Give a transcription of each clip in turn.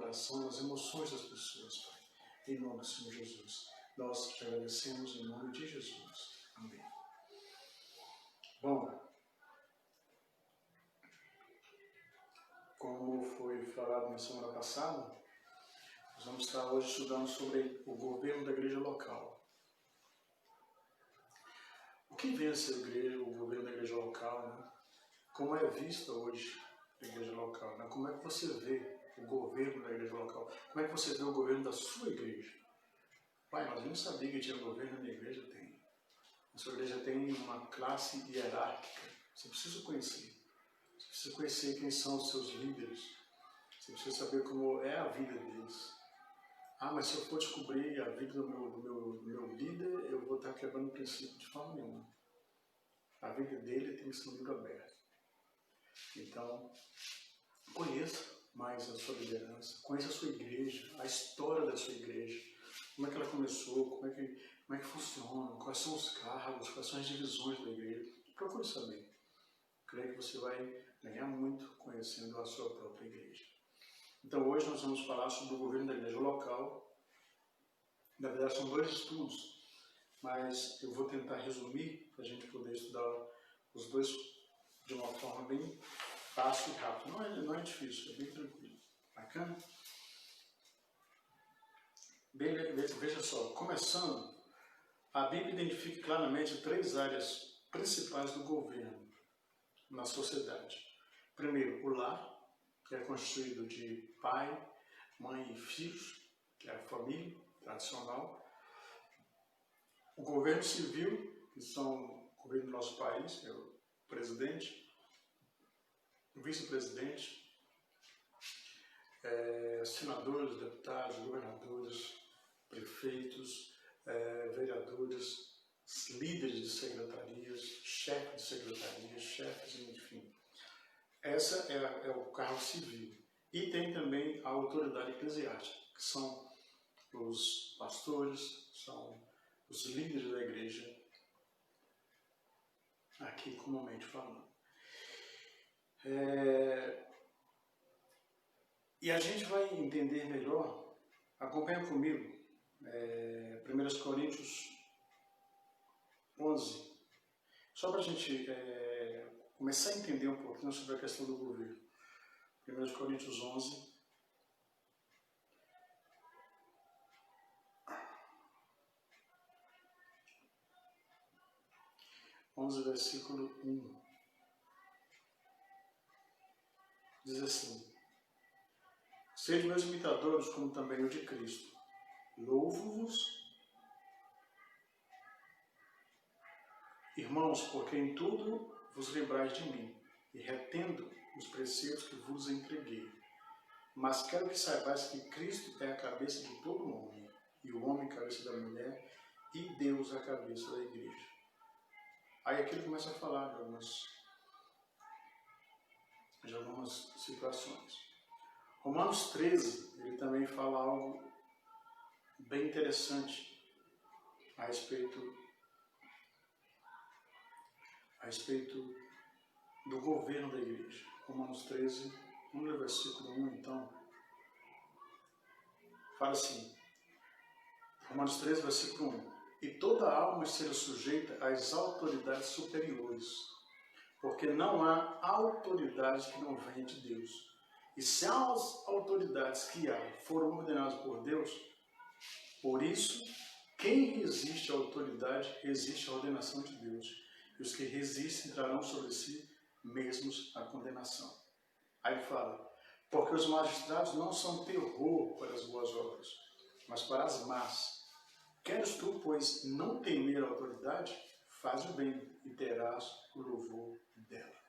coração, nas emoções das pessoas, Pai. Em nome do Senhor Jesus. Nós te agradecemos em nome de Jesus. Amém. Bom, como foi falado na semana passada, nós vamos estar hoje estudando sobre o governo da igreja local. O que vem a ser o governo da igreja local, né? Como é vista hoje a igreja local, né? Como é que você vê o governo da igreja local? Como é que você vê o governo da sua igreja? Pai, mas eu não sabia que tinha governo na minha igreja. Tem. A sua igreja tem uma classe hierárquica. Você precisa conhecer. Você precisa conhecer quem são os seus líderes. Você precisa saber como é a vida deles. Ah, mas se eu for descobrir a vida do meu líder, eu vou estar quebrando o princípio de forma nenhuma. A vida dele tem que ser um livro aberto. Então, conheça mais a sua liderança, conheça a sua igreja, a história da sua igreja, como é que ela começou, como é que funciona, quais são os cargos, quais são as divisões da igreja. Procure saber. Creio que você vai ganhar muito conhecendo a sua própria igreja. Então hoje nós vamos falar sobre o governo da igreja local. Na verdade são 2 estudos, mas eu vou tentar resumir para a gente poder estudar os 2 de uma forma bem fácil e rápida. Não é difícil, é bem tranquilo. Bacana? Veja só, começando, a Bíblia identifica claramente 3 áreas principais do governo na sociedade. Primeiro, o lar, que é constituído de pai, mãe e filhos, que é a família tradicional. O governo civil, que são o governo do nosso país, que é o presidente, o vice-presidente, senadores, deputados, governadores, prefeitos, vereadores, líderes de secretarias, chefes de secretarias, chefes, enfim. Essa é o cargo civil. E tem também a autoridade eclesiástica, que são os pastores, são os líderes da igreja, aqui comumente falando. E a gente vai entender melhor, acompanha comigo, 1 Coríntios 11, só para a gente começar a entender um pouquinho sobre a questão do governo. 1 Coríntios 11, versículo 1, diz assim: Sede meus imitadores, como também o de Cristo. Louvo-vos, irmãos, porque em tudo vos lembrais de mim, e retendo os preceitos que vos entreguei. Mas quero que saibais que Cristo é a cabeça de todo homem, e o homem a cabeça da mulher, e Deus a cabeça da igreja. Aí aqui ele começa a falar de algumas situações. Romanos 13, ele também fala algo bem interessante a respeito do governo da igreja. Romanos 13, vamos ler o versículo 1 então. Fala assim, Romanos 13, versículo 1. E toda alma seja sujeita às autoridades superiores, porque não há autoridade que não venha de Deus. E se as autoridades que há foram ordenadas por Deus, por isso, quem resiste à autoridade resiste à ordenação de Deus. E os que resistem trarão sobre si mesmos a condenação. Aí fala, porque os magistrados não são terror para as boas obras, mas para as más. Queres tu, pois, não temer a autoridade? Faz o bem e terás o louvor dela.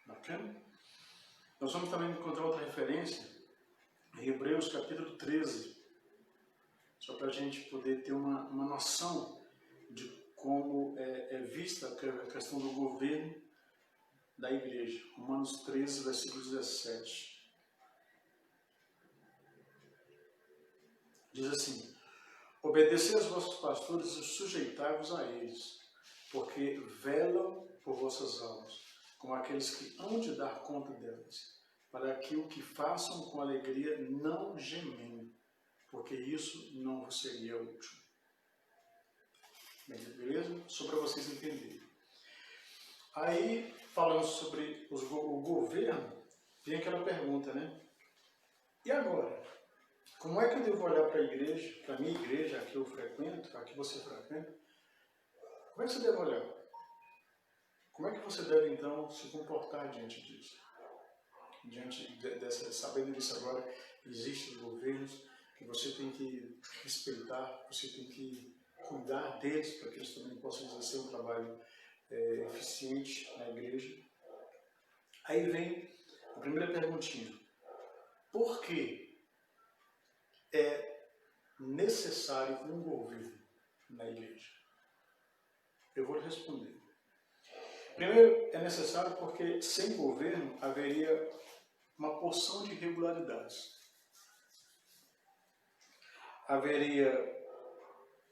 Bacana? Nós vamos também encontrar outra referência em Hebreus capítulo 13, só para a gente poder ter uma noção de como é vista a questão do governo da igreja. Romanos 13, versículo 17. Diz assim, obedecei aos vossos pastores e sujeitai-vos a eles, porque velam por vossas almas, como aqueles que hão de dar conta delas, para que o que façam com alegria não gemendo, porque isso não vos seria útil. Beleza? Só para vocês entenderem. Aí, falando sobre o governo, tem aquela pergunta, né? E agora? Como é que eu devo olhar para a igreja, para a minha igreja, a que eu frequento, a que você frequenta? Como é que você deve olhar? Como é que você deve, então, se comportar diante disso? Sabendo disso agora, existem governos que você tem que respeitar, você tem que cuidar deles, para que eles também possam exercer um trabalho eficiente na igreja. Aí vem a primeira perguntinha. Por que é necessário um governo na igreja? Eu vou responder. Primeiro, é necessário porque sem governo haveria uma porção de irregularidades. Haveria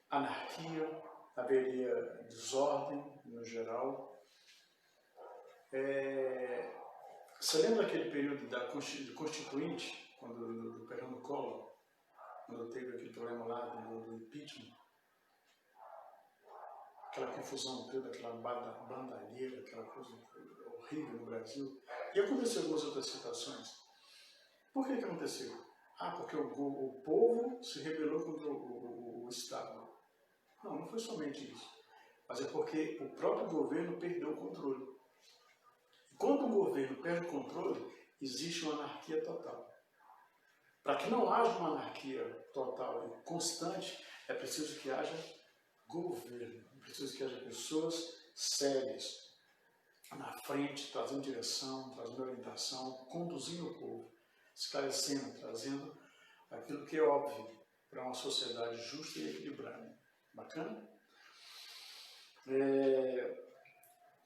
anarquia, haveria desordem no geral. Você lembra aquele período do Constituinte, do Fernando Collor, quando teve aquele problema lá do impeachment? Aquela confusão toda, aquela bandalheira, aquela coisa horrível no Brasil. E aconteceu algumas outras situações. Por que aconteceu? Porque o povo se rebelou contra o Estado. Não foi somente isso. Mas é porque o próprio governo perdeu o controle. E quando o governo perde o controle, existe uma anarquia total. Para que não haja uma anarquia total e constante, é preciso que haja governo. É preciso que haja pessoas sérias na frente, trazendo direção, trazendo orientação, conduzindo o povo, esclarecendo, trazendo aquilo que é óbvio para uma sociedade justa e equilibrada. Bacana?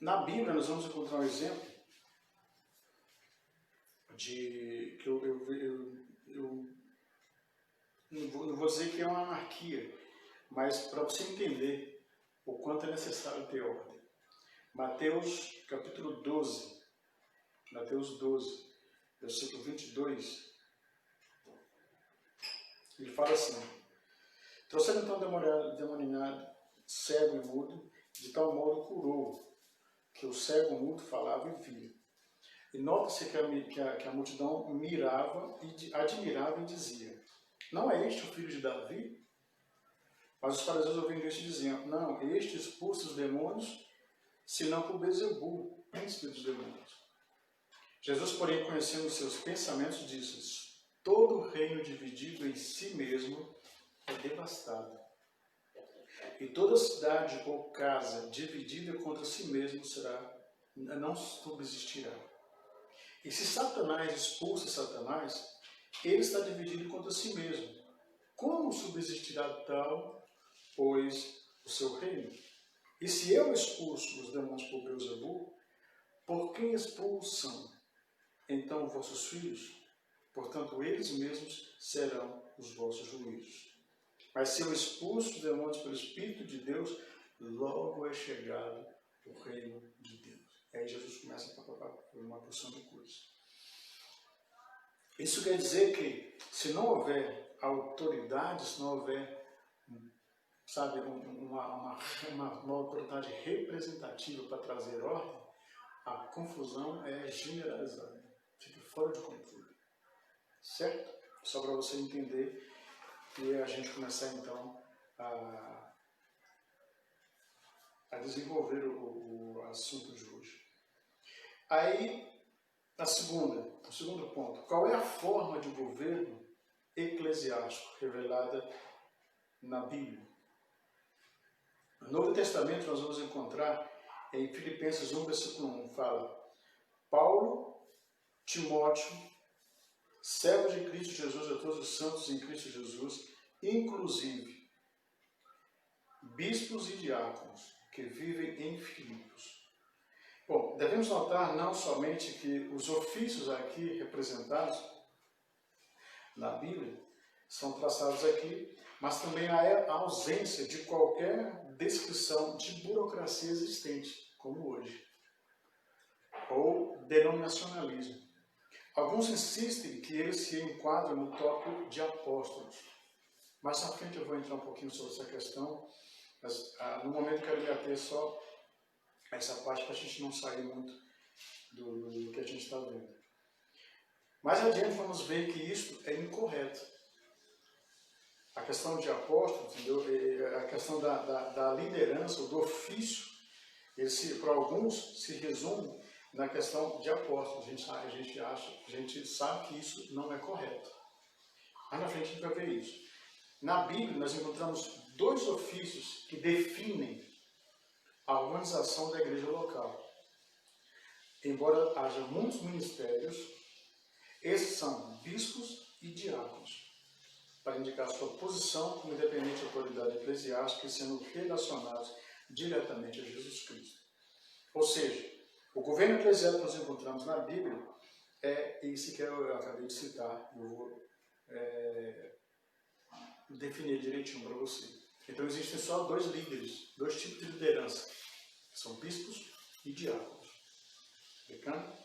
Na Bíblia nós vamos encontrar um exemplo de que eu não vou dizer que é uma anarquia, mas para você entender o quanto é necessário ter ordem. Mateus capítulo 12, versículo 22, ele fala assim: trouxeram então demoniado, cego e mudo, de tal modo curou, que o cego e mudo falava e via. E nota-se que a multidão admirava e dizia: não é este o filho de Davi? Mas os fariseus ouvindo isso diziam: não, este expulsa os demônios, senão por Beelzebul, príncipe dos demônios. Jesus, porém, conhecendo os seus pensamentos, disse: todo reino dividido em si mesmo é devastado. E toda cidade ou casa dividida contra si mesmo não subsistirá. E se Satanás expulsa Satanás, ele está dividido contra si mesmo. Como subsistirá tal, pois, o seu reino? E se eu expulso os demônios por Beelzebul, por quem expulsam então vossos filhos? Portanto, eles mesmos serão os vossos juízos. Mas se eu expulso os demônios pelo Espírito de Deus, logo é chegado o reino de Deus. E aí Jesus começa a falar por uma porção de coisas. Isso quer dizer que, se não houver autoridade, se não houver, sabe, uma autoridade representativa para trazer ordem, a confusão é generalizada, fica fora de controle. Certo? Só para você entender e a gente começar então a desenvolver o assunto de hoje. Aí, o segundo ponto, qual é a forma de governo eclesiástico revelada na Bíblia? No Novo Testamento nós vamos encontrar em Filipenses 1, versículo 1, fala: Paulo, Timóteo, servos de Cristo Jesus, a todos os santos em Cristo Jesus, inclusive bispos e diáconos que vivem em Filipos. Bom, devemos notar não somente que os ofícios aqui representados na Bíblia são traçados aqui, mas também a ausência de qualquer descrição de burocracia existente, como hoje, ou denominacionalismo. Alguns insistem que ele se enquadra no tópico de apóstolos. Mais à frente eu vou entrar um pouquinho sobre essa questão, mas no momento eu quero me ater só a essa parte para a gente não sair muito do que a gente está vendo. Mais adiante vamos ver que isso é incorreto. A questão de apóstolo, entendeu? A questão da liderança, do ofício, para alguns se resume na questão de apóstolo. A gente sabe que isso não é correto. Mas na frente a gente vai ver isso. Na Bíblia nós encontramos dois ofícios que definem a organização da igreja local. Embora haja muitos ministérios, esses são bispos e diáconos, para indicar sua posição como independente autoridade eclesiástica e sendo relacionados diretamente a Jesus Cristo. Ou seja, o governo eclesiástico que nós encontramos na Bíblia é esse que eu acabei de citar. Eu vou definir direitinho para você. Então existem só dois líderes, dois tipos de liderança, que são bispos e diáconos. Explicando?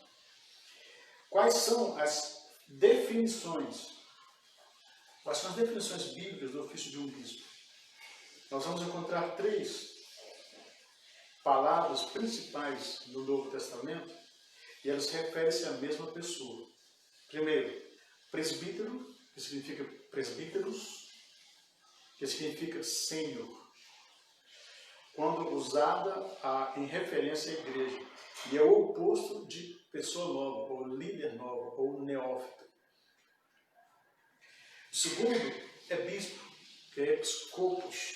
Quais são as definições? Quais são as definições bíblicas do ofício de um bispo? Nós vamos encontrar três palavras principais no Novo Testamento e elas referem-se à mesma pessoa. Primeiro, presbítero, que significa presbíteros, que significa sênior, quando usada em referência à igreja, e é o oposto de pessoa nova, ou líder nova, ou neófito. O segundo é bispo, que é episcopos,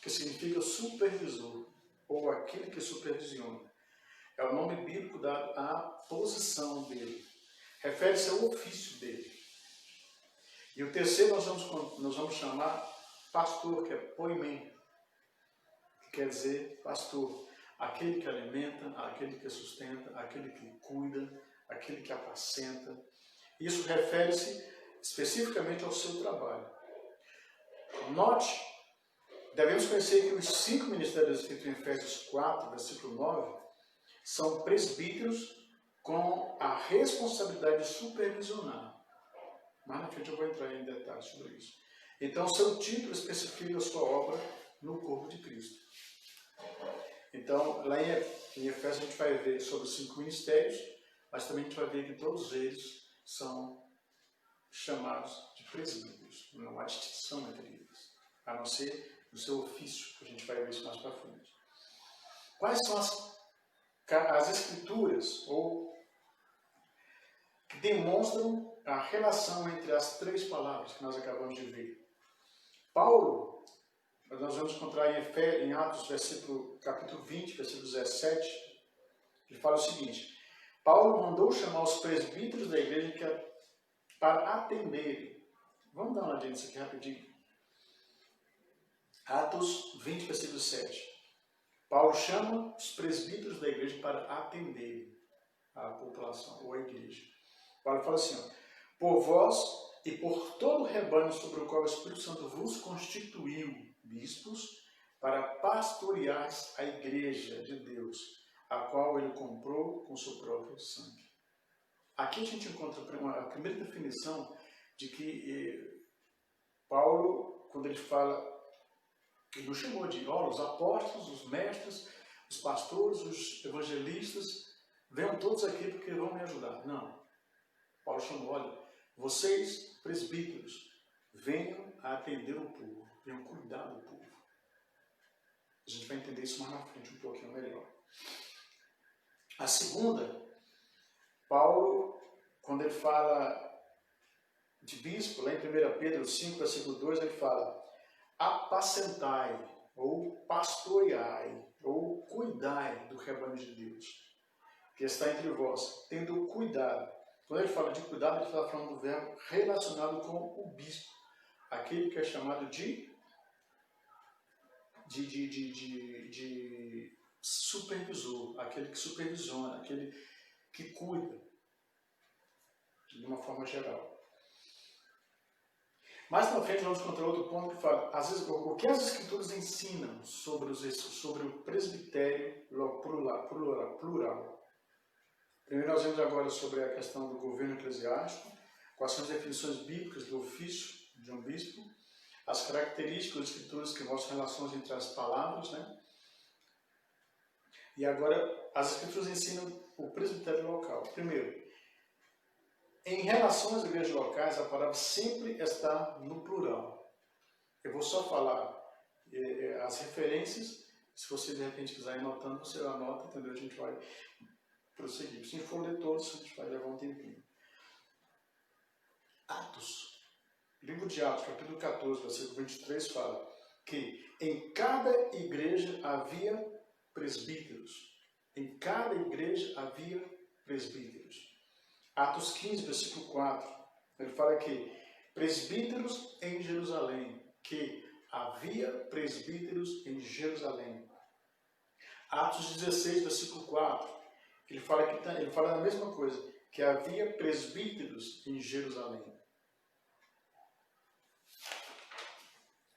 que significa supervisor, ou aquele que supervisiona. É o nome bíblico dado à posição dele. Refere-se ao ofício dele. E o terceiro nós vamos chamar pastor, que é poimen, que quer dizer pastor. Aquele que alimenta, aquele que sustenta, aquele que cuida, aquele que apacenta. Isso refere-se especificamente ao seu trabalho. Note, devemos conhecer que os 5 ministérios escritos em Efésios 4, versículo 9, são presbíteros com a responsabilidade de supervisionar. Mais na frente eu vou entrar em detalhes sobre isso. Então, seu título especifica a sua obra no corpo de Cristo. Então, lá em Efésios a gente vai ver sobre os 5 ministérios, mas também a gente vai ver que todos eles são chamados de presbíteros. Não há distinção entre eles, a não ser no seu ofício, que a gente vai ver isso mais para frente. Quais são as escrituras que demonstram a relação entre as 3 palavras que nós acabamos de ver? Paulo, nós vamos encontrar em Atos, capítulo 20, versículo 17, ele fala o seguinte: Paulo mandou chamar os presbíteros da igreja para atenderem. Vamos dar uma olhadinha nisso aqui rapidinho. Atos 20, versículo 7. Paulo chama os presbíteros da igreja para atenderem a população, ou a igreja. Paulo fala assim, por vós e por todo o rebanho sobre o qual o Espírito Santo vos constituiu bispos, para pastorear a igreja de Deus, a qual ele comprou com seu próprio sangue. Aqui a gente encontra a primeira definição de que Paulo, quando ele fala, ele nos chamou de os apóstolos, os mestres, os pastores, os evangelistas, venham todos aqui porque vão me ajudar. Não. Paulo chamou, olha, vocês, presbíteros, venham a atender o povo, venham cuidar do povo. A gente vai entender isso mais na frente um pouquinho melhor. A segunda, Paulo, quando ele fala de bispo, lá em 1 Pedro 5, versículo 2, ele fala: apacentai, ou pastoreai, ou cuidai do rebanho de Deus, que está entre vós, tendo cuidado. Quando ele fala de cuidado, ele está falando do verbo relacionado com o bispo, aquele que é chamado de supervisor, aquele que supervisiona, aquele que cuida, de uma forma geral. Mais na frente vamos encontrar outro ponto que fala, às vezes, o que as escrituras ensinam sobre o presbitério plural. Primeiro nós vemos agora sobre a questão do governo eclesiástico, quais são as definições bíblicas do ofício de um bispo, as características das escrituras que mostram relações entre as palavras, né? E agora as escrituras ensinam o presbitério local. Primeiro, em relação às igrejas locais, a palavra sempre está no plural. Eu vou só falar as referências, se você de repente quiser ir anotando, você anota, entendeu? A gente vai prosseguir. Se a gente for ler todos, a gente vai levar um tempinho. Atos. Livro de Atos, capítulo 14, versículo 23, fala que em cada igreja havia presbíteros. Em cada igreja havia presbíteros. Atos 15, versículo 4, ele fala que presbíteros em Jerusalém, que havia presbíteros em Jerusalém. Atos 16, versículo 4, ele fala a mesma coisa, que havia presbíteros em Jerusalém.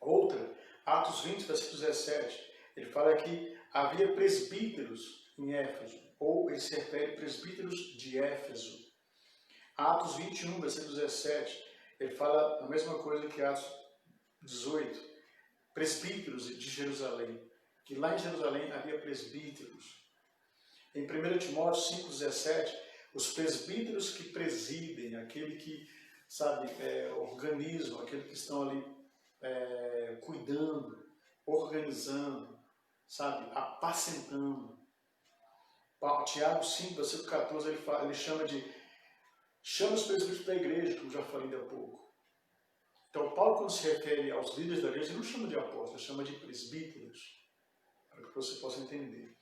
Outra, Atos 20, versículo 17, ele fala que havia presbíteros em Éfeso, ou ele se refere a presbíteros de Éfeso. Atos 21, versículo 17, ele fala a mesma coisa que Atos 18, presbíteros de Jerusalém, que lá em Jerusalém havia presbíteros. Em 1 Timóteo 5, 17, os presbíteros que presidem, aquele que, organizam, aquele que estão ali cuidando, organizando, apacentando. Tiago 5, versículo 14, ele chama os presbíteros da igreja, como já falei há pouco. Então, Paulo, quando se refere aos líderes da igreja, ele não chama de apóstolos, ele chama de presbíteros, para que você possa entender.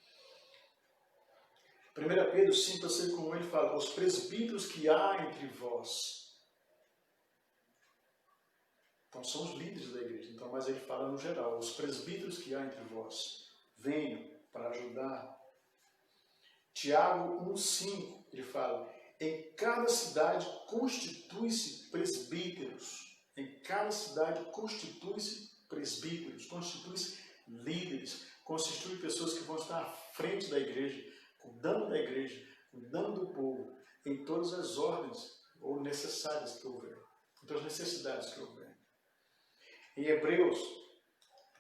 1 Pedro 5, versículo 1, ele fala, os presbíteros que há entre vós. Então, são os líderes da igreja, então, mas ele fala no geral, os presbíteros que há entre vós, venham para ajudar. Tiago 1,5, ele fala, em cada cidade constitui-se presbíteros. Em cada cidade constitui-se presbíteros, constitui-se líderes, constitui pessoas que vão estar à frente da igreja, cuidando da igreja, cuidando do povo, em todas as ordens ou necessárias que houver, em todas as necessidades que houver. Em Hebreus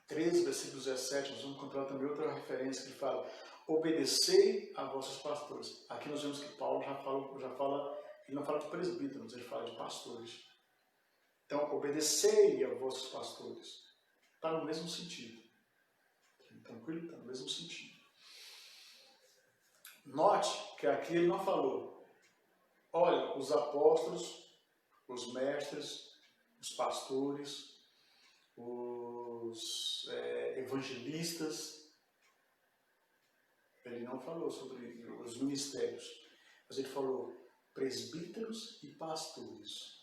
13, versículo 17, nós vamos encontrar também outra referência que fala, obedecei a vossos pastores. Aqui nós vemos que Paulo já fala, ele não fala de presbíteros, ele fala de pastores. Então, obedecei a vossos pastores. Está no mesmo sentido. Tranquilo? Está no mesmo sentido. Note que aqui ele não falou, olha, os apóstolos, os mestres, os pastores, os evangelistas. Ele não falou sobre os ministérios, mas ele falou presbíteros e pastores.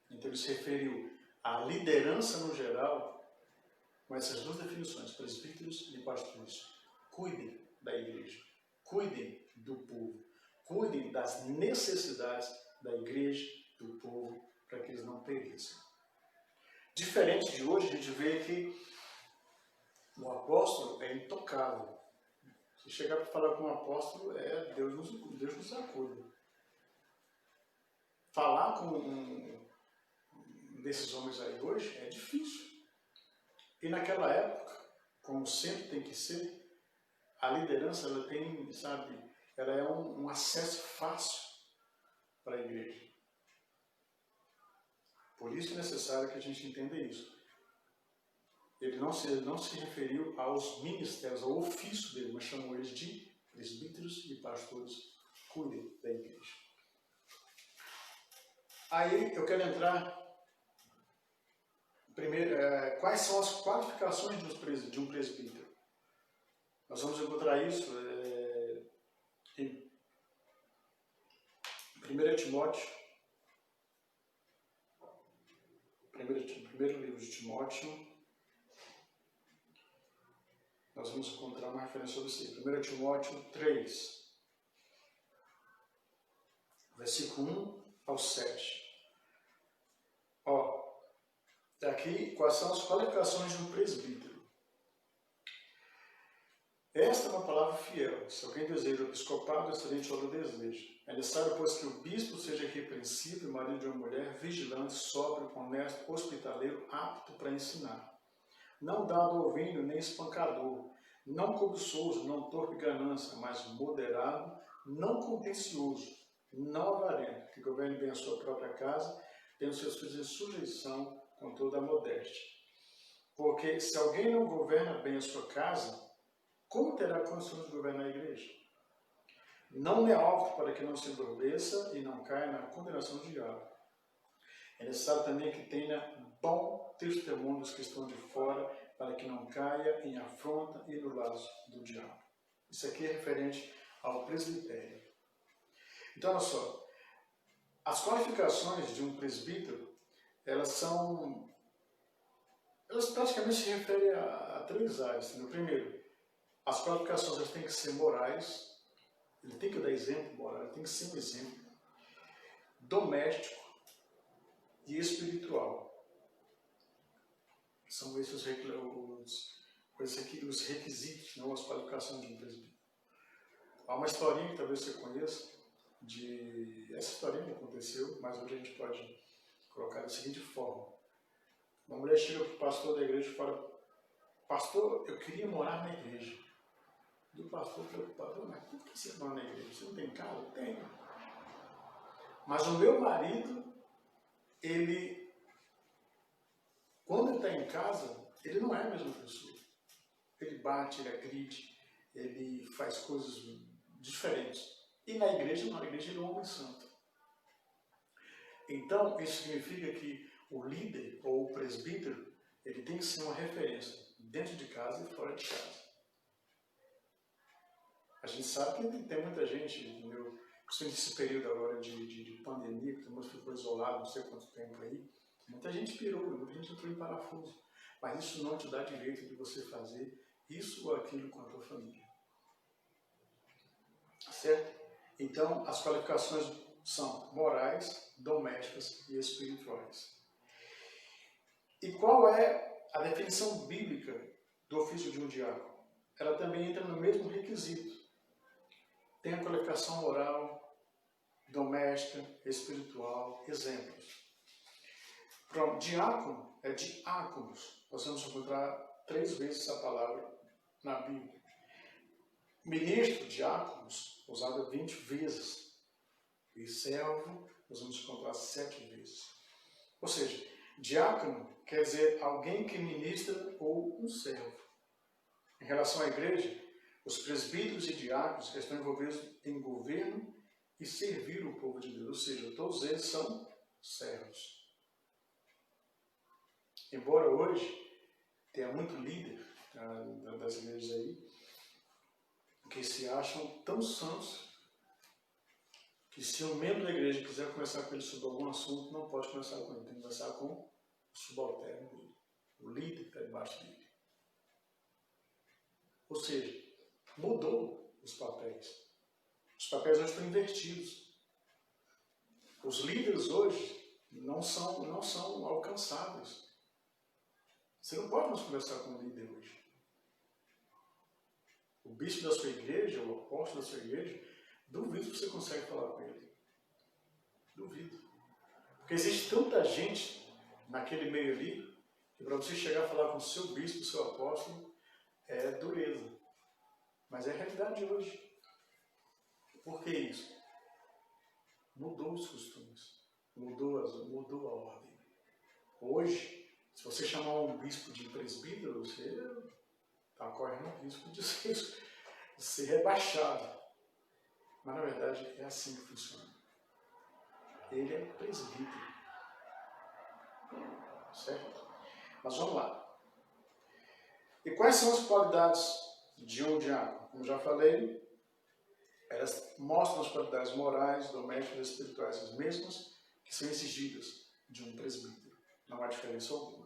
Então ele se referiu à liderança no geral, com essas duas definições, presbíteros e pastores. Cuidem da igreja, cuidem do povo, cuidem das necessidades da igreja, do povo, para que eles não pereçam. Diferente de hoje, a gente vê que o apóstolo é intocável. Se chegar para falar com um apóstolo, Deus nos acuda. Falar com um desses homens aí hoje é difícil. E naquela época, como sempre tem que ser, a liderança ela tem, ela é um acesso fácil para a igreja. Por isso é necessário que a gente entenda isso. Ele não se referiu aos ministérios, ao ofício dele, mas chamou eles de presbíteros e pastores. Cuidem da igreja. Aí eu quero entrar, primeiro, quais são as qualificações de um presbítero? Nós vamos encontrar isso em 1 Timóteo, primeiro livro de Timóteo. Nós vamos encontrar uma referência sobre isso. 1 Timóteo 3, versículo 1 ao 7. Aqui, quais são as qualificações de um presbítero? Esta é uma palavra fiel. Se alguém deseja o episcopado, excelente obra deseja. É necessário, pois, que o bispo seja irrepreensível, marido de uma mulher, vigilante, sóbrio, honesto, hospitaleiro, apto para ensinar. Não dado ao vinho, nem espancador, não cobiçoso, não torpe ganância, mas moderado, não contencioso, não avarento, que governe bem a sua própria casa, tendo seus filhos em sujeição com toda a modéstia. Porque se alguém não governa bem a sua casa, como terá condições de governar a igreja? Não é óbvio para que não se endurbeça e não caia na condenação do diabo. É necessário também que tenha bom testemunho dos que estão de fora, para que não caia em afronta e no laço do diabo. Isso aqui é referente ao presbitério. Então, olha só, as qualificações de um presbítero, elas praticamente se referem a três áreas. No primeiro, as qualificações elas têm que ser morais, ele tem que dar exemplo moral, ele tem que ser um exemplo doméstico e espiritual. São esses os requisitos, não as qualificações de um presbítero. Há uma historinha que talvez você conheça, essa historinha não aconteceu, mas hoje a gente pode colocar da seguinte forma. Uma mulher chega para o pastor da igreja e fala: pastor, eu queria morar na igreja. E o pastor preocupado: mas por que você mora na igreja? Você não tem casa? Eu tenho. Mas o meu marido, quando ele está em casa, ele não é a mesma pessoa. Ele bate, ele agride, ele faz coisas diferentes. E na igreja não, na igreja ele é um homem santo. Então, isso significa que o líder ou o presbítero, ele tem que ser uma referência dentro de casa e fora de casa. A gente sabe que tem muita gente, principalmente nesse período agora de pandemia, que todo mundo ficou isolado, não sei quanto tempo aí, muita gente pirou, muita gente entrou em parafuso. Mas isso não te dá direito de você fazer isso ou aquilo com a tua família. Certo? Então, as qualificações são morais, domésticas e espirituais. E qual é a definição bíblica do ofício de um diácono? Ela também entra no mesmo requisito. Tem a qualificação moral, doméstica, espiritual, exemplos. Pronto, diácono é diáconos. Nós vamos encontrar 3 vezes essa palavra na Bíblia. Ministro, diáconos, usado 20 vezes. E servo, nós vamos encontrar 7 vezes. Ou seja, diácono quer dizer alguém que ministra ou um servo. Em relação à igreja, os presbíteros e diáconos estão envolvidos em governo e servir o povo de Deus. Ou seja, todos eles são servos. Embora hoje tenha muito líder das igrejas aí, que se acham tão santos, que se um membro da igreja quiser conversar com ele sobre algum assunto, não pode conversar com ele, tem que conversar com o subalterno dele, o líder que está debaixo dele. Ou seja, mudou os papéis. Os papéis hoje estão invertidos. Os líderes hoje não são alcançáveis. Você não pode mais conversar com um líder hoje. O bispo da sua igreja, o apóstolo da sua igreja, duvido que você consegue falar com ele. Duvido. Porque existe tanta gente naquele meio ali, que para você chegar a falar com o seu bispo, o seu apóstolo, é dureza. Mas é a realidade hoje. Por que isso? Mudou os costumes. Mudou a ordem. Hoje, se você chamar um bispo de presbítero, você está correndo o risco de ser rebaixado. Mas, na verdade, é assim que funciona. Ele é presbítero. Certo? Mas vamos lá. E quais são as qualidades de um diácono? Como já falei, elas mostram as qualidades morais, domésticas e espirituais, as mesmas que são exigidas de um presbítero. Não há diferença alguma.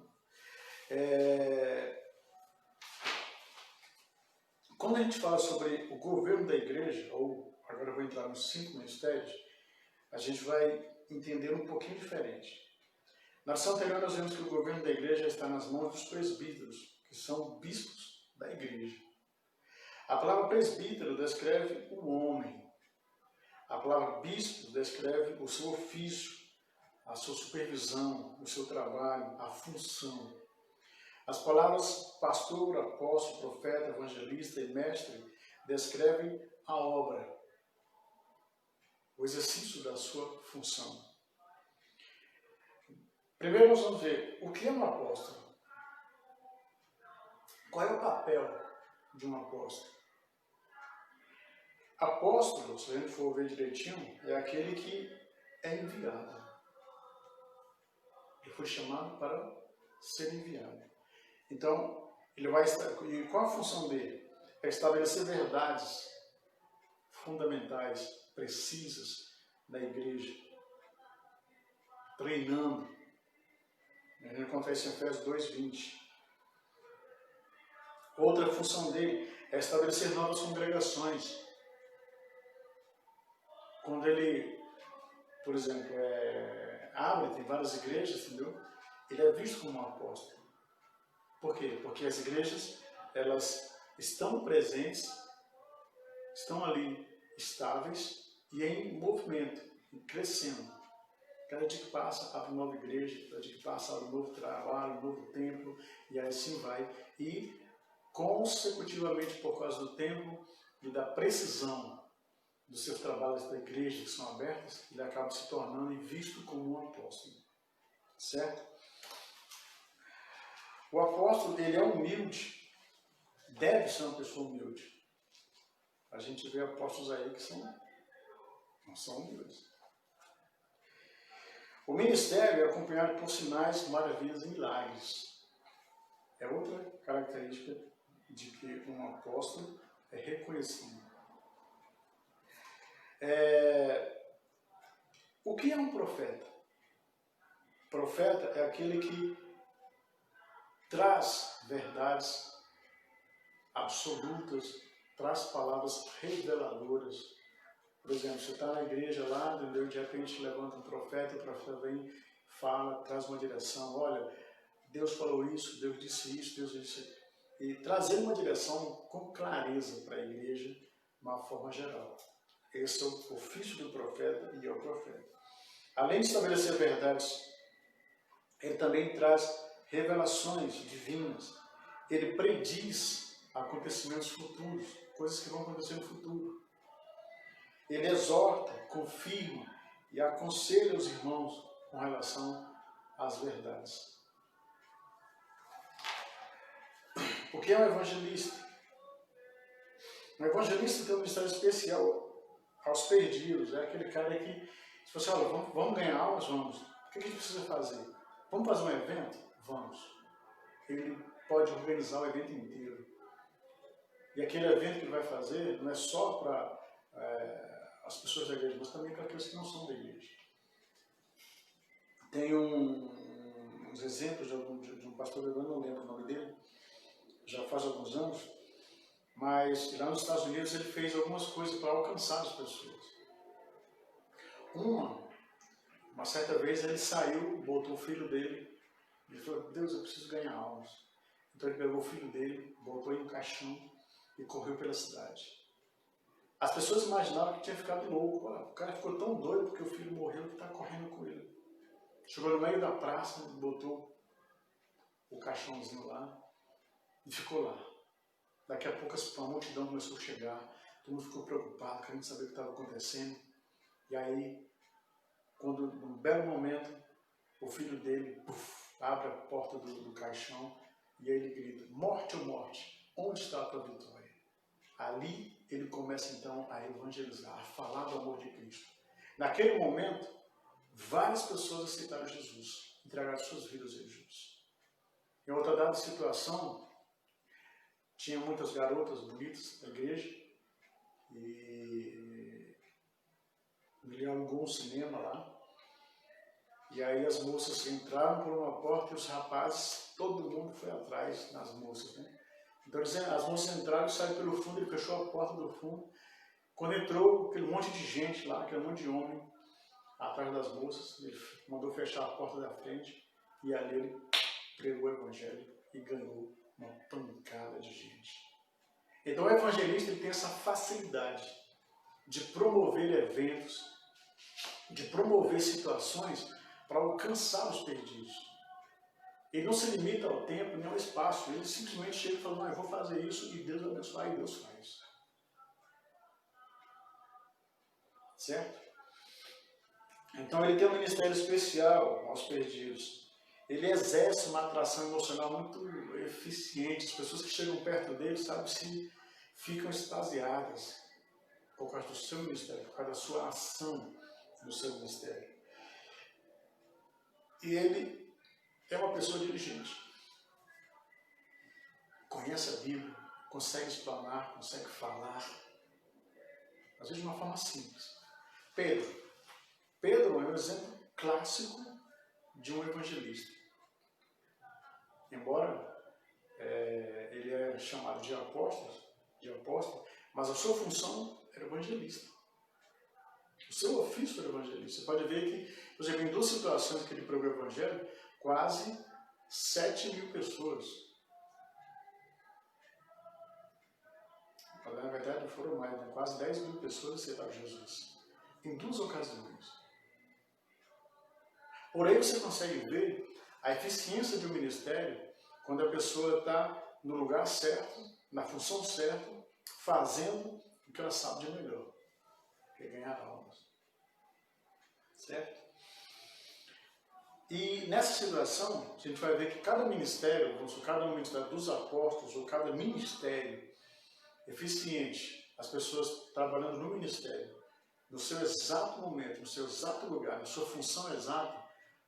Quando a gente fala sobre o governo da igreja, ou agora eu vou entrar nos 5 ministérios, a gente vai entender um pouquinho diferente. Na lição anterior nós vemos que o governo da igreja está nas mãos dos presbíteros, que são bispos da igreja. A palavra presbítero descreve o homem. A palavra bispo descreve o seu ofício, a sua supervisão, o seu trabalho, a função. As palavras pastor, apóstolo, profeta, evangelista e mestre descrevem a obra, o exercício da sua função. Primeiro nós vamos ver o que é um apóstolo. Qual é o papel de um apóstolo? Apóstolo, se a gente for ver direitinho, é aquele que é enviado. Ele foi chamado para ser enviado. Então, ele vai estar. E qual a função dele? É estabelecer verdades fundamentais, precisas da igreja, treinando. A gente encontra isso em Efésios 2:20. Outra função dele é estabelecer novas congregações. Quando ele, por exemplo, abre, tem várias igrejas, entendeu? Ele é visto como um apóstolo. Por quê? Porque as igrejas, elas estão presentes, estão ali estáveis e em movimento, crescendo. Cada dia que passa, abre uma nova igreja, cada dia que passa, abre um novo trabalho, um novo templo, e assim vai. E, consecutivamente, por causa do tempo e da precisão dos seus trabalhos da igreja que são abertos, ele acaba se tornando e visto como um apóstolo. Certo? O apóstolo, ele é humilde, deve ser uma pessoa humilde. A gente vê apóstolos aí que não são humildes. O ministério é acompanhado por sinais, maravilhas e milagres. É outra característica de que um apóstolo é reconhecido. O que é um profeta? Profeta é aquele que traz verdades absolutas, traz palavras reveladoras. Por exemplo, você está na igreja lá, entendeu? De repente levanta um profeta, o profeta vem, fala, traz uma direção. Olha, Deus falou isso, Deus disse isso, Deus disse isso. E trazer uma direção com clareza para a igreja, de uma forma geral. Esse é o ofício do profeta e é o profeta. Além de estabelecer verdades, ele também traz revelações divinas. Ele prediz acontecimentos futuros, coisas que vão acontecer no futuro. Ele exorta, confirma e aconselha os irmãos com relação às verdades. O que é um evangelista? Um evangelista tem um ministério especial aos perdidos. É aquele cara que, se você fala, vamos ganhar almas, vamos. O que a gente precisa fazer? Vamos fazer um evento? Vamos. Ele pode organizar o evento inteiro. E aquele evento que ele vai fazer não é só para as pessoas da igreja, mas também para aqueles que não são da igreja. Tem uns exemplos de um pastor, eu não lembro o nome dele, já faz alguns anos, mas lá nos Estados Unidos ele fez algumas coisas para alcançar as pessoas. Uma certa vez ele saiu, botou o filho dele, ele falou, Deus, eu preciso ganhar almas. Então ele pegou o filho dele, botou em um caixão e correu pela cidade. As pessoas imaginavam que tinha ficado louco. O cara ficou tão doido porque o filho morreu que está correndo com ele. Chegou no meio da praça, botou o caixãozinho lá e ficou lá. Daqui a pouco a multidão começou a chegar, todo mundo ficou preocupado, querendo saber o que estava acontecendo. E aí, quando num belo momento, o filho dele abre a porta do caixão e aí ele grita, morte ou morte, onde está a tua vitória? Ali ele começa então a evangelizar, a falar do amor de Cristo. Naquele momento, várias pessoas aceitaram Jesus, entregaram suas vidas a Jesus. Em outra dada situação, tinha muitas garotas bonitas na igreja e ele alugou um cinema lá. E aí as moças entraram por uma porta e os rapazes, todo mundo foi atrás das moças, né? Então as moças entraram e saíram pelo fundo, ele fechou a porta do fundo. Quando entrou aquele monte de gente lá, aquele monte de homem atrás das moças, ele mandou fechar a porta da frente e ali ele pregou o evangelho e ganhou uma pancada de gente. Então o evangelista ele tem essa facilidade de promover eventos, de promover situações para alcançar os perdidos. Ele não se limita ao tempo nem ao espaço, ele simplesmente chega e fala, não, eu vou fazer isso e Deus abençoar, e Deus faz. Certo? Então ele tem um ministério especial aos perdidos. Ele exerce uma atração emocional muito eficiente. As pessoas que chegam perto dele, sabe, se ficam extasiadas por causa do seu ministério, por causa da sua ação no seu ministério. E ele é uma pessoa diligente. Conhece a Bíblia, consegue explanar, consegue falar, às vezes de uma forma simples. Pedro é um exemplo clássico de um evangelista. Embora ele é chamado de apóstolo, mas a sua função era evangelista. O seu ofício era evangelista. Você pode ver que, por exemplo, em 2 situações que ele pregou o evangelho, quase 7.000 pessoas. Na verdade, foram mais, né? Quase 10.000 pessoas aceitaram Jesus. Em 2 ocasiões. Por aí você consegue ver a eficiência de um ministério quando a pessoa está no lugar certo, na função certa, fazendo o que ela sabe de melhor, que é ganhar almas. Certo? E nessa situação, a gente vai ver que cada ministério, cada ministério dos apóstolos, ou cada ministério eficiente, as pessoas trabalhando no ministério, no seu exato momento, no seu exato lugar, na sua função exata,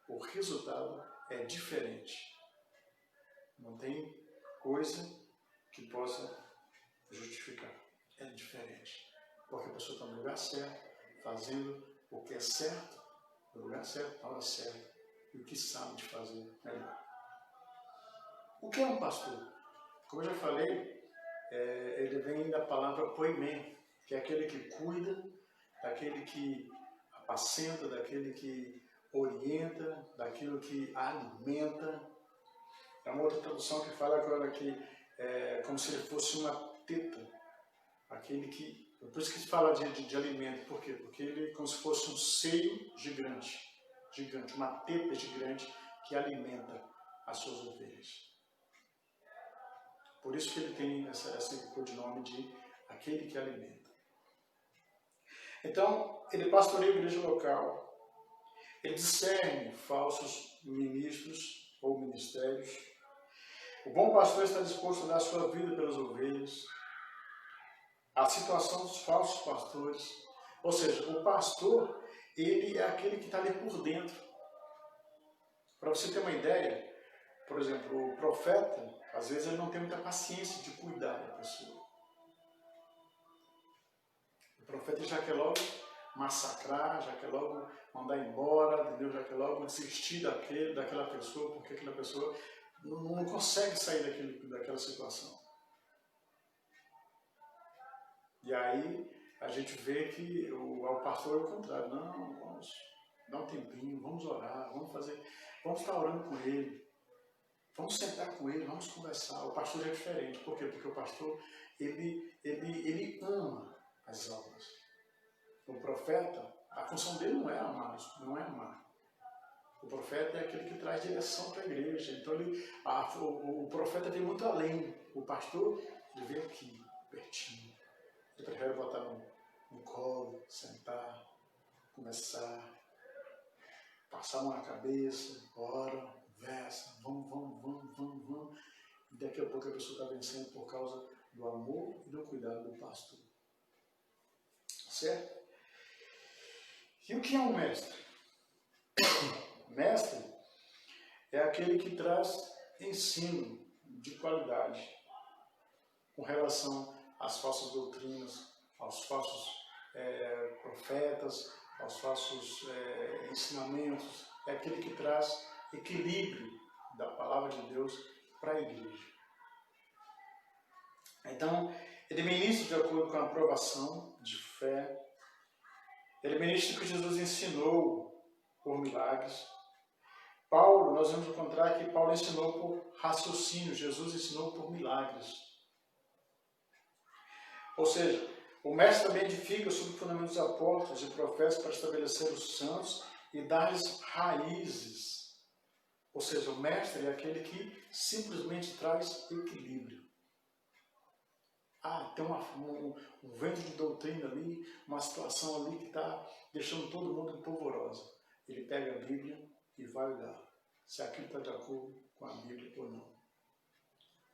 o resultado é diferente. Não tem coisa que possa justificar. É diferente. Porque a pessoa está no lugar certo, fazendo o que é certo, no lugar certo, na hora certa, e o que sabe de fazer melhor. O que é um pastor? Como eu já falei, ele vem da palavra poimê, que é aquele que cuida, daquele que apacenta, daquele que orienta, daquilo que alimenta. É uma outra tradução que fala agora que é como se ele fosse uma teta, aquele que, por isso que se fala de alimento, por quê? Porque ele é como se fosse um seio gigante, uma teta gigante que alimenta as suas ovelhas. Por isso que ele tem esse codinome de aquele que alimenta. Então, ele pastoreia a igreja local, ele discerne falsos ministros ou ministérios. O bom pastor está disposto a dar a sua vida pelas ovelhas. A situação dos falsos pastores, ou seja, o pastor, ele é aquele que está ali por dentro. Para você ter uma ideia, por exemplo, o profeta, às vezes ele não tem muita paciência de cuidar da pessoa. O profeta já quer logo massacrar, já quer logo mandar embora, entendeu? Já quer logo desistir daquela pessoa, porque aquela pessoa não consegue sair daquela situação. E aí a gente vê que o pastor é o contrário. Não, vamos dar um tempinho, vamos orar, vamos estar orando com ele, vamos sentar com ele, vamos conversar. O pastor é diferente. Por quê? Porque o pastor, ele ama as almas. O profeta, a função dele não é amar. O profeta é aquele que traz direção para a igreja. Então o profeta vem muito além. O pastor, ele vem aqui, pertinho. Ele prefere botar no colo, sentar, conversar, passar a mão na cabeça, ora, conversa, vamos. E daqui a pouco a pessoa está vencendo por causa do amor e do cuidado do pastor. Certo? E o que é um mestre? Mestre é aquele que traz ensino de qualidade com relação às falsas doutrinas, aos falsos profetas, aos falsos ensinamentos. É aquele que traz equilíbrio da palavra de Deus para a igreja. Então, ele ministra de acordo com a aprovação de fé. Ele ministra o que Jesus ensinou por milagres. Paulo, nós vamos encontrar que Paulo ensinou por raciocínio, Jesus ensinou por milagres. Ou seja, o mestre também edifica sobre o fundamento dos apóstolos e profetas para estabelecer os santos e dar-lhes raízes. Ou seja, o mestre é aquele que simplesmente traz equilíbrio. Tem um vento de doutrina ali, uma situação ali que está deixando todo mundo empolvorosa. Ele pega a Bíblia e vai olhar se aquilo está de acordo com a Bíblia ou não.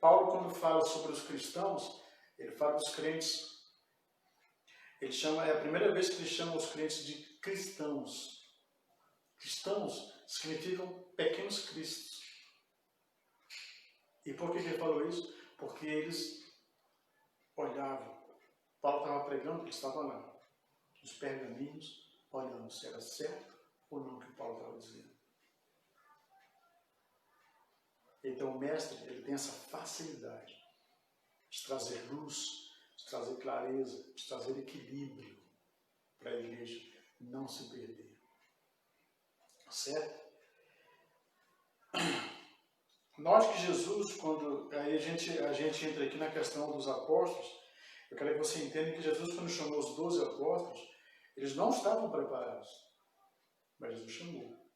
Paulo, quando fala sobre os cristãos, ele fala dos crentes. É a primeira vez que ele chama os crentes de cristãos. Cristãos significam pequenos cristos. E por que ele falou isso? Porque eles olhavam. Paulo estava pregando, ele estava lá, os pergaminhos, olhando se era certo ou não o que Paulo estava dizendo. Então o mestre, ele tem essa facilidade de trazer luz, de trazer clareza, de trazer equilíbrio para a igreja não se perder. Certo? Note que Jesus, quando aí a gente entra aqui na questão dos apóstolos, eu quero que você entenda que Jesus, quando chamou os 12 apóstolos, eles não estavam preparados, mas Jesus chamou.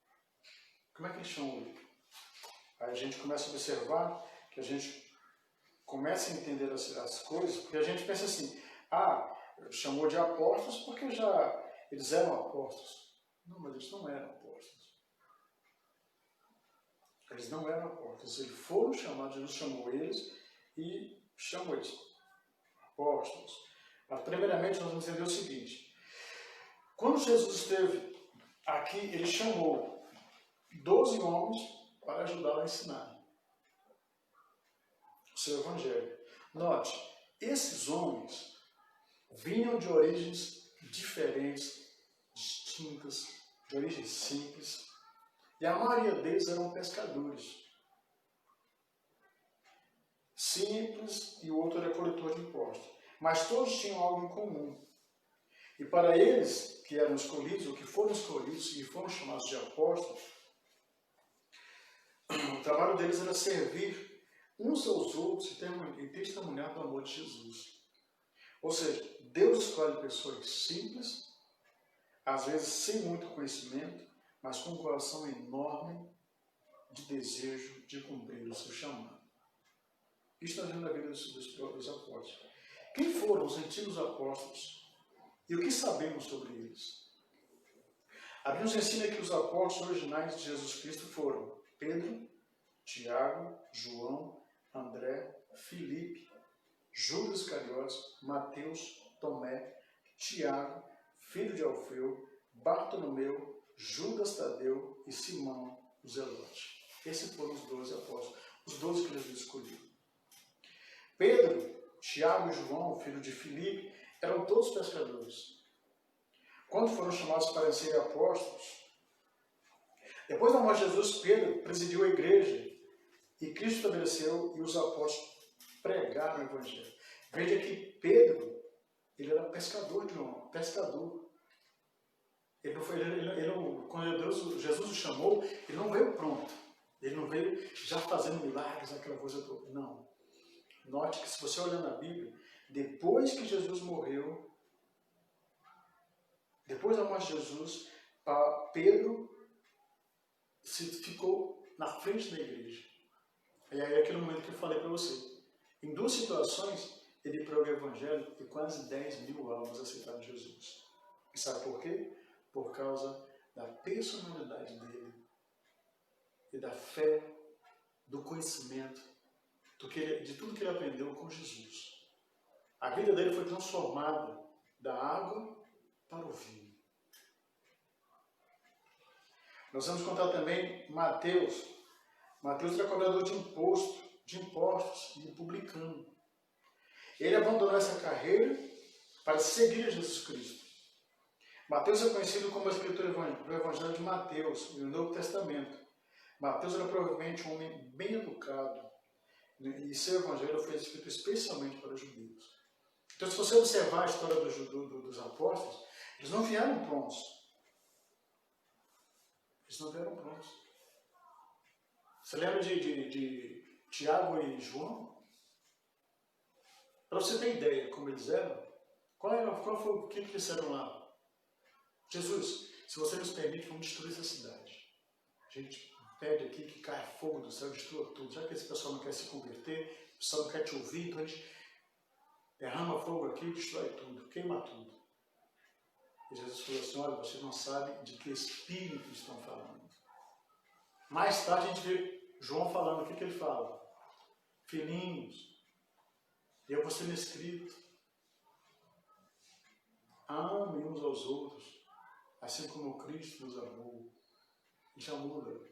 Como é que ele chamou? Aí a gente começa a observar que a gente começa a entender as coisas, porque a gente pensa assim, chamou de apóstolos porque eles eram apóstolos. Não, mas eles não eram apóstolos. Eles não eram apóstolos. Eles foram chamados, Jesus chamou eles e chamou eles apóstolos. Mas primeiramente nós vamos entender o seguinte, quando Jesus esteve aqui, ele chamou 12 homens para ajudá-lo a ensinar o seu evangelho. Note, esses homens vinham de origens diferentes, distintas, de origens simples, e a maioria deles eram pescadores. Simples, e o outro era coletor de impostos. Mas todos tinham algo em comum. E para eles, que eram escolhidos, ou que foram escolhidos, e foram chamados de apóstolos, o trabalho deles era servir uns aos outros e testemunhar do amor de Jesus. Ou seja, Deus escolhe pessoas simples, às vezes sem muito conhecimento, mas com um coração enorme de desejo de cumprir o seu chamado. Isso nós vemos na vida dos apóstolos. Quem foram os antigos apóstolos? E o que sabemos sobre eles? A Bíblia nos ensina que os apóstolos originais de Jesus Cristo foram Pedro, Tiago, João, André, Filipe, Judas Iscariotes, Mateus, Tomé, Tiago, filho de Alfeu, Bartolomeu, Judas Tadeu e Simão, o Zelote. Esses foram os 12 apóstolos, os 12 que Jesus escolheu. Pedro, Tiago e João, filho de Filipe, eram todos pescadores. Quando foram chamados para serem apóstolos, depois da morte de Jesus, Pedro presidiu a igreja e Cristo estabeleceu e os apóstolos pregaram o evangelho. Veja que Pedro, ele era pescador de homem, pescador. Quando Jesus o chamou, ele não veio pronto. Ele não veio já fazendo milagres, aquela coisa toda. Não. Note que se você olhar na Bíblia, depois que Jesus morreu, depois da morte de Jesus, Pedro ficou na frente da igreja. E aí é aquele momento que eu falei para você. Em duas situações, ele pregou o evangelho e quase 10 mil almas aceitaram Jesus. E sabe por quê? Por causa da personalidade dele e da fé, do conhecimento, de tudo que ele aprendeu com Jesus. A vida dele foi transformada da água para o vinho. Nós vamos contar também Mateus. Mateus era cobrador de impostos e publicano. Ele abandonou essa carreira para seguir Jesus Cristo. Mateus é conhecido como o escritor do Evangelho de Mateus, no Novo Testamento. Mateus era provavelmente um homem bem educado, e seu evangelho foi escrito especialmente para os judeus. Então, se você observar a história dos apóstolos, eles não vieram prontos. Eles não vieram prontos. Você lembra de Tiago e João? Para você ter ideia como eles eram, qual foi o que eles disseram lá? Jesus, se você nos permite, vamos destruir essa cidade. A gente pede aqui que caia fogo do céu, destrua tudo. Já que esse pessoal não quer se converter, o pessoal não quer te ouvir, então a gente derrama fogo aqui, destrói tudo, queima tudo. E Jesus falou assim, olha, vocês não sabem de que espírito estão falando. Mais tarde a gente vê João falando, o que ele fala? Filhinhos, eu vou sendo escrito, amem uns aos outros, assim como Cristo nos amou. E já muda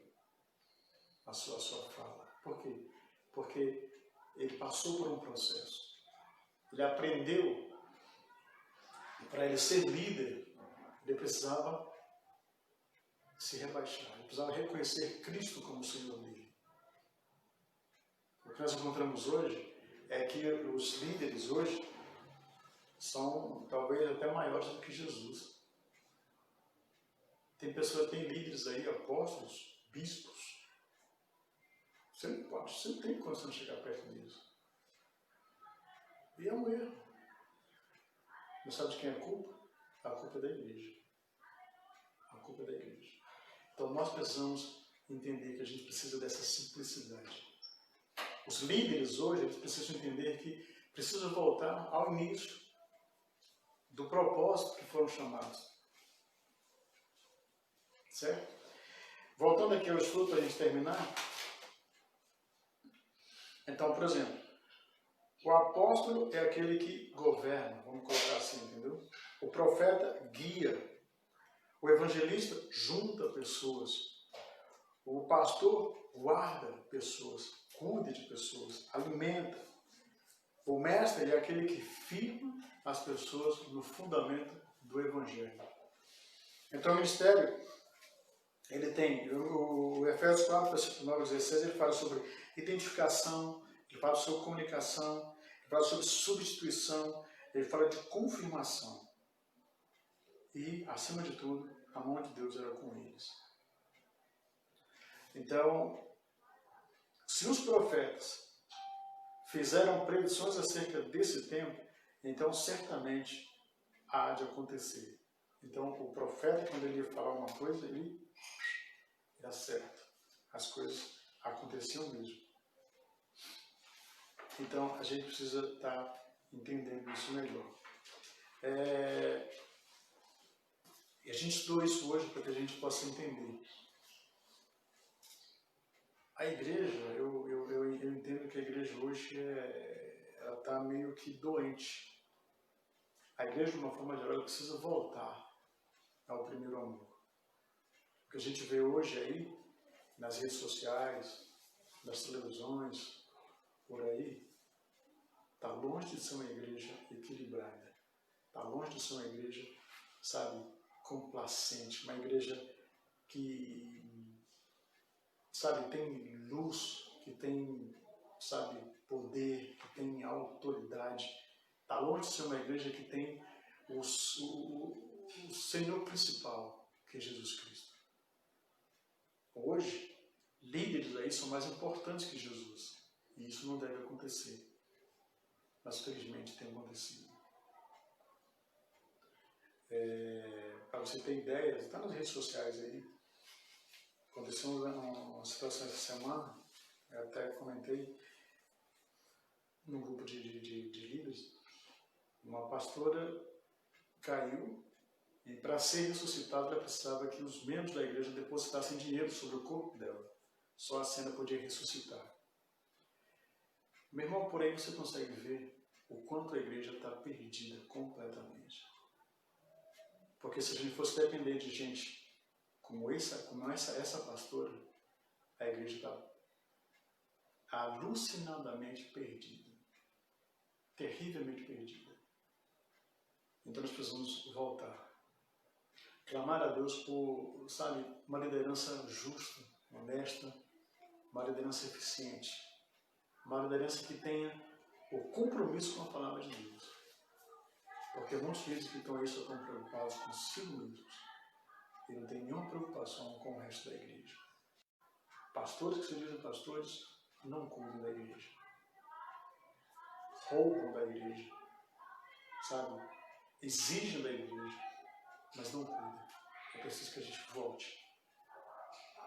a sua fala. Por quê? Porque ele passou por um processo. Ele aprendeu, para ele ser líder, ele precisava se rebaixar, ele precisava reconhecer Cristo como o Senhor dele. O que nós encontramos hoje é que os líderes hoje são talvez até maiores do que Jesus. Tem líderes aí, apóstolos, bispos. Você não tem condição de chegar perto deles. E é um erro. Não sabe de quem é a culpa? A culpa é da igreja. A culpa é da igreja. Então nós precisamos entender que a gente precisa dessa simplicidade. Os líderes hoje, eles precisam entender que precisam voltar ao início do propósito que foram chamados. Certo? Voltando aqui ao estudo para a gente terminar. Então, por exemplo, o apóstolo é aquele que governa, vamos colocar assim, entendeu? O profeta guia. O evangelista junta pessoas. O pastor guarda pessoas, cuida de pessoas, alimenta. O mestre é aquele que firma as pessoas no fundamento do evangelho. Então o ministério, ele tem, o Efésios 4, versículo 9 a 16, ele fala sobre identificação, ele fala sobre comunicação, ele fala sobre substituição, ele fala de confirmação. E, acima de tudo, a mão de Deus era com eles. Então, se os profetas fizeram predições acerca desse tempo, então certamente há de acontecer. Então, o profeta, quando ele ia falar uma coisa, ele era certo. As coisas aconteciam mesmo. Então, a gente precisa estar entendendo isso melhor. E a gente estudou isso hoje para que a gente possa entender. A igreja, eu entendo que a igreja hoje ela está meio que doente. A igreja, de uma forma geral, ela precisa voltar ao primeiro amor. O que a gente vê hoje aí, nas redes sociais, nas televisões, por aí, está longe de ser uma igreja equilibrada. Está longe de ser uma igreja, sabe, complacente, uma igreja que, sabe, tem luz, que tem, sabe, poder, que tem autoridade. Está longe de ser uma igreja que tem o Senhor principal, que é Jesus Cristo. Hoje, líderes aí são mais importantes que Jesus. E isso não deve acontecer. Mas, felizmente, tem acontecido. Para você ter ideia, está nas redes sociais aí. Aconteceu uma situação essa semana, eu até comentei num grupo de líderes. Uma pastora caiu e, para ser ressuscitada, ela precisava que os membros da igreja depositassem dinheiro sobre o corpo dela. Só assim ela podia ressuscitar. Meu irmão, por aí você consegue ver o quanto a igreja está perdida completamente. Porque se a gente fosse depender de gente como essa pastora, a igreja está alucinadamente perdida. Terrivelmente perdida. Então nós precisamos voltar. Clamar a Deus por, sabe, uma liderança justa, honesta, uma liderança eficiente, uma liderança que tenha o compromisso com a palavra de Deus. Porque muitos líderes que estão aí só estão preocupados consigo mesmos e não tem nenhuma preocupação com o resto da igreja. Pastores que se dizem pastores não cuidam da igreja. roubam da igreja, sabe? Exigem da igreja, mas não cuidam. É preciso que a gente volte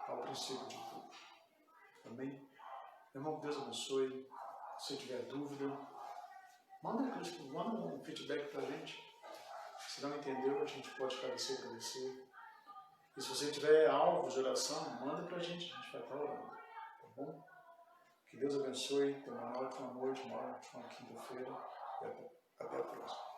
ao princípio de tudo. Amém? Meu irmão, Deus abençoe. Se tiver dúvida, manda um feedback pra gente. Se não entendeu, a gente pode esclarecer para você. E se você tiver alvos de oração, manda pra gente vai estar orando. Tá bom? Que Deus abençoe. Tenha uma ótima noite, uma ótima quinta-feira. E até a próxima.